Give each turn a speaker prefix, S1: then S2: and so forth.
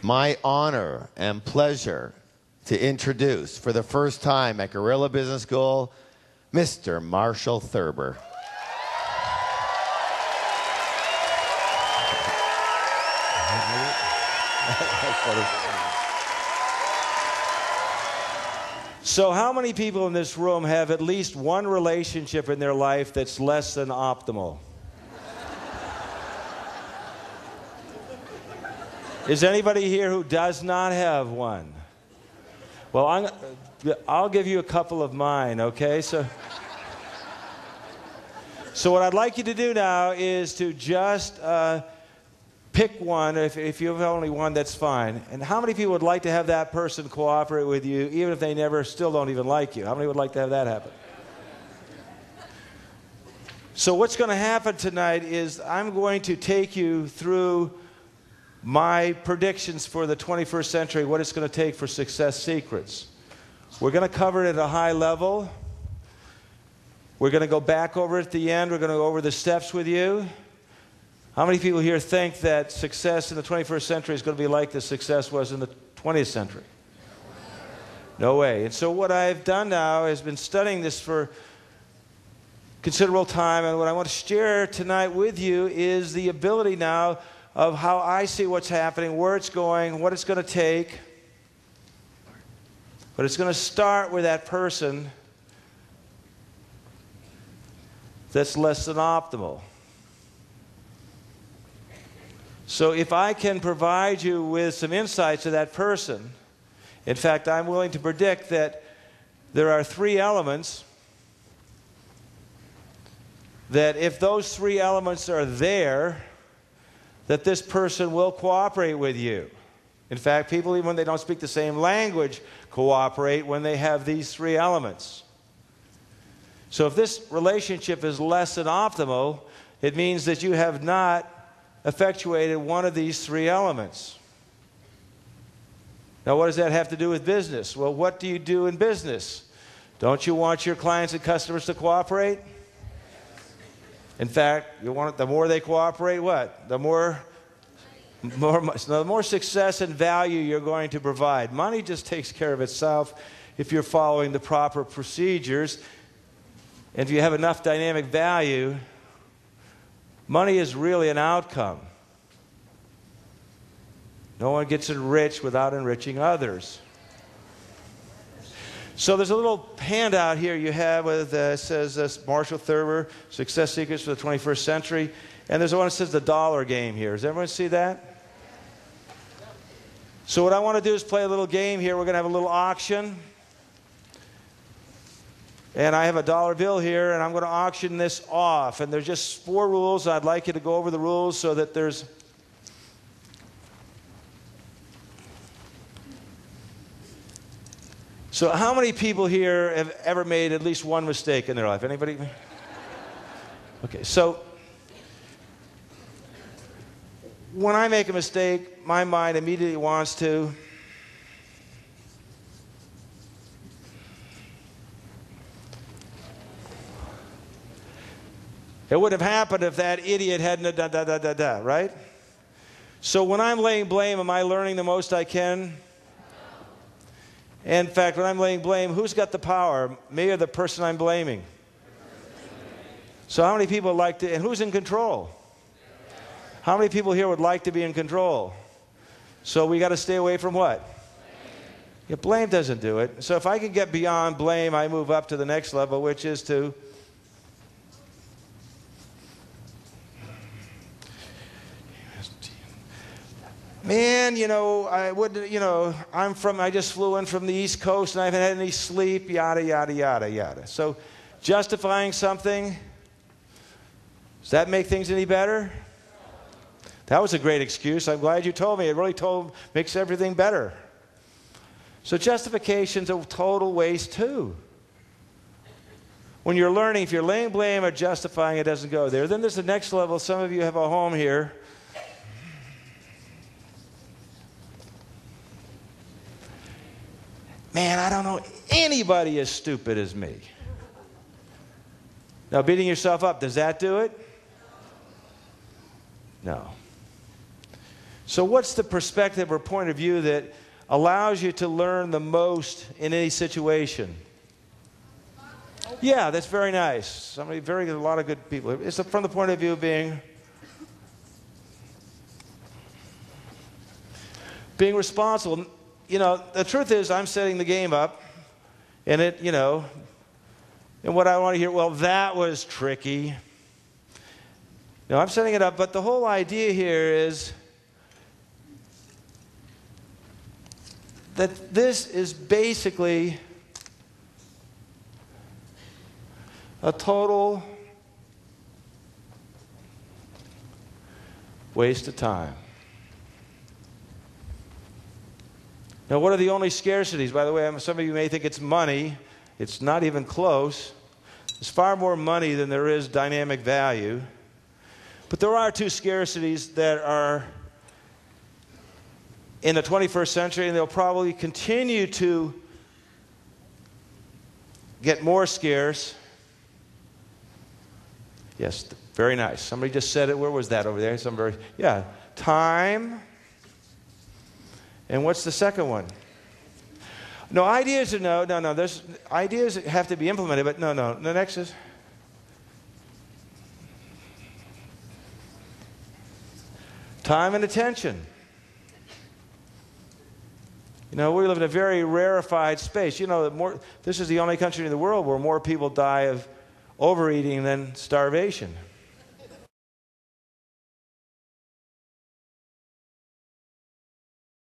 S1: my honor and pleasure to introduce, for the first time at Guerilla Business School, Mr. Marshal Thurber.
S2: So how many people in this room have at least one relationship in their life that's less than optimal? Is anybody here who does not have one? Well, I'll give you a couple of mine, okay? So what I'd like you to do now is to just pick one. If you have only one, that's fine. And how many people would like to have that person cooperate with you, even if they still don't even like you? How many would like to have that happen? So what's going to happen tonight is I'm going to take you through my predictions for the 21st century, what it's going to take for success secrets. We're going to cover it at a high level. We're going to go back over it at the end. We're going to go over the steps with you. How many people here think that success in the 21st century is going to be like the success was in the 20th century? No way. And so what I've done now is been studying this for considerable time, and what I want to share tonight with you is the ability now of how I see what's happening, where it's going, what it's going to take. But it's going to start with that person that's less than optimal. So if I can provide you with some insights of that person, in fact, I'm willing to predict that there are three elements that if those three elements are there, that this person will cooperate with you. In fact, people, even when they don't speak the same language, cooperate when they have these three elements. So if this relationship is less than optimal, it means that you have not effectuated one of these three elements. Now, what does that have to do with business? Well, what do you do in business? Don't you want your clients and customers to cooperate? In fact, you want the more they cooperate, what? The more success and value you're going to provide. Money just takes care of itself if you're following the proper procedures. And if you have enough dynamic value, money is really an outcome. No one gets enriched without enriching others. So there's a little handout here you have with says Marshal Thurber, Success Secrets for the 21st Century. And there's one that says the dollar game here. Does everyone see that? So what I want to do is play a little game here. We're going to have a little auction. And I have a dollar bill here, and I'm going to auction this off. And there's just 4 rules. I'd like you to go over the rules so that there's... So how many people here have ever made at least one mistake in their life? Anybody? Okay, so when I make a mistake, my mind immediately wants to it wouldn't have happened if that idiot hadn't right? So when I'm laying blame, am I learning the most I can? In fact, when I'm laying blame, who's got the power? Me or the person I'm blaming? So how many people like to, and who's in control? How many people here would like to be in control? So we got to stay away from what? Yeah, blame doesn't do it. So if I can get beyond blame, I move up to the next level, which is to man, I just flew in from the East Coast and I haven't had any sleep, yada, yada, yada, yada. So justifying something, does that make things any better? That was a great excuse. I'm glad you told me. It really makes everything better. So justification's a total waste too. When you're learning, if you're laying blame or justifying, it doesn't go there. Then there's the next level. Some of you have a home here. Man, I don't know anybody as stupid as me. Now, beating yourself up, does that do it? No. So what's the perspective or point of view that allows you to learn the most in any situation? Yeah, that's very nice. Somebody, very good, a lot of good people. It's from the point of view of being responsible. You know, the truth is I'm setting the game up, and it, you know, and what I want to hear, well, that was tricky. No, I'm setting it up, but the whole idea here is that this is basically a total waste of time. Now, what are the only scarcities? By the way, some of you may think it's money. It's not even close. There's far more money than there is dynamic value. But there are two scarcities that are in the 21st century, and they'll probably continue to get more scarce. Yes, very nice. Somebody just said it. Where was that over there? Yeah, time. And what's the second one? No, ideas are no. There's ideas that have to be implemented, but no. The next is time and attention. You know, we live in a very rarefied space. You know, this is the only country in the world where more people die of overeating than starvation.